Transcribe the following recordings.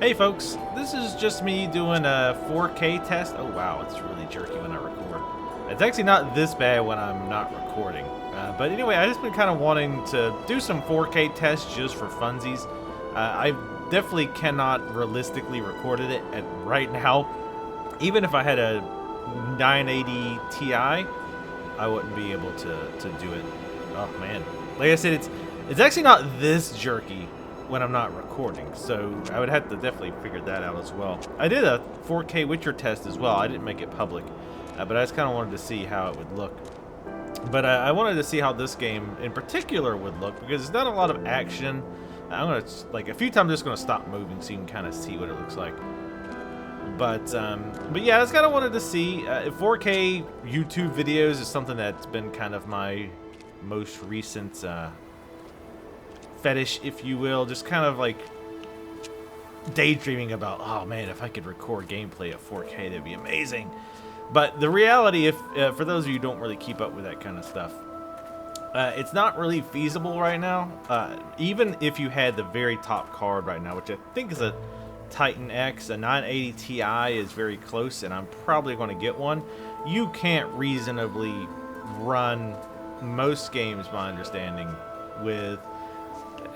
Hey folks, this is just me doing a 4K test. Oh wow, it's really jerky when I record. It's actually not this bad when I'm not recording. But anyway, I just been kind of wanting to do some 4K tests just for funsies. I definitely cannot realistically record it at right now. Even if I had a 980 Ti, I wouldn't be able to do it. Oh man, like I said, it's actually not this jerky when I'm not recording, so I would have to definitely figure that out as well. I did a 4K Witcher test as well. I didn't make it public, but I just kind of wanted to see how it would look. But I wanted to see how this game in particular would look because there's not a lot of action. I'm gonna like a few times just gonna stop moving so you can kind of see what it looks like. But yeah, I just kind of wanted to see 4K YouTube videos is something that's been kind of my most recent fetish, if you will, just kind of like daydreaming about, oh man, if I could record gameplay at 4K, that'd be amazing. But the reality, if for those of you who don't really keep up with that kind of stuff, it's not really feasible right now. Even if you had the very top card right now, which I think is a Titan X, a 980 Ti is very close, and I'm probably going to get one. You can't reasonably run most games, my understanding, with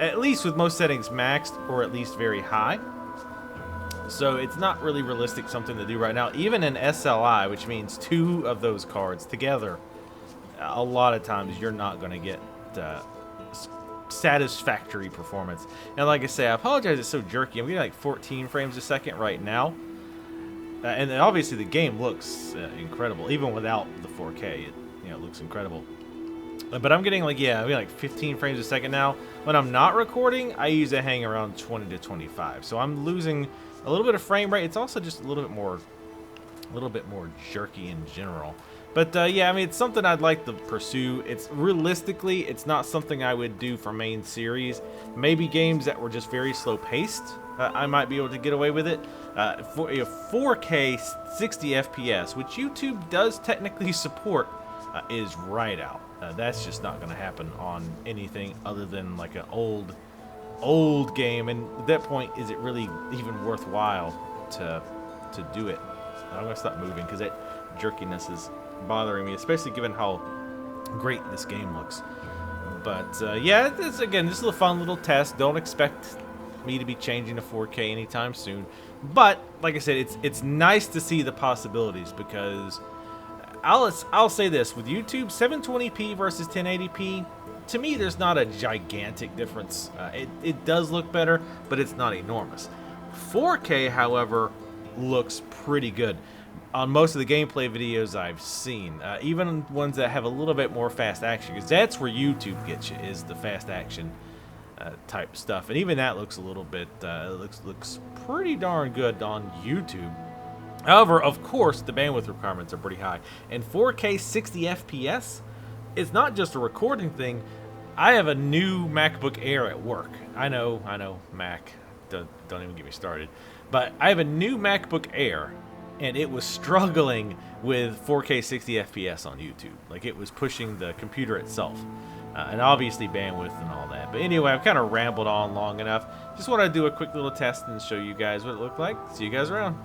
at least with most settings maxed or at least very high. So it's not really realistic something to do right now. Even in SLI, which means two of those cards together, a lot of times you're not going to get satisfactory performance. And like I say, I apologize it's so jerky. I'm getting like 14 frames a second right now. And obviously the game looks incredible. Even without the 4K, it looks incredible. But I'm getting like 15 frames a second now. When I'm not recording, I usually hang around 20 to 25. So I'm losing a little bit of frame rate. It's also just a little bit more jerky in general. But yeah, I mean, it's something I'd like to pursue. It's realistically, it's not something I would do for main series. Maybe games that were just very slow paced, I might be able to get away with it. For a 4K 60 FPS, which YouTube does technically support, is right out. That's just not going to happen on anything other than like an old game. And at that point, is it really even worthwhile to do it? I'm going to stop moving because that jerkiness is bothering me, especially given how great this game looks. But yeah, it's again just a fun little test. Don't expect me to be changing to 4K anytime soon. But like I said, it's nice to see the possibilities because I'll say this, with YouTube, 720p versus 1080p, to me there's not a gigantic difference. It does look better, but it's not enormous. 4K, however, looks pretty good on most of the gameplay videos I've seen, even ones that have a little bit more fast action, because that's where YouTube gets you, is the fast action type stuff. And even that looks a little bit, looks pretty darn good on YouTube. However, of course, the bandwidth requirements are pretty high. And 4K 60 FPS, it's not just a recording thing. I have a new MacBook Air at work. I know, Mac, don't even get me started. But I have a new MacBook Air, and it was struggling with 4K 60 FPS on YouTube. Like, it was pushing the computer itself. And obviously bandwidth and all that. But anyway, I've kind of rambled on long enough. Just want to do a quick little test and show you guys what it looked like. See you guys around.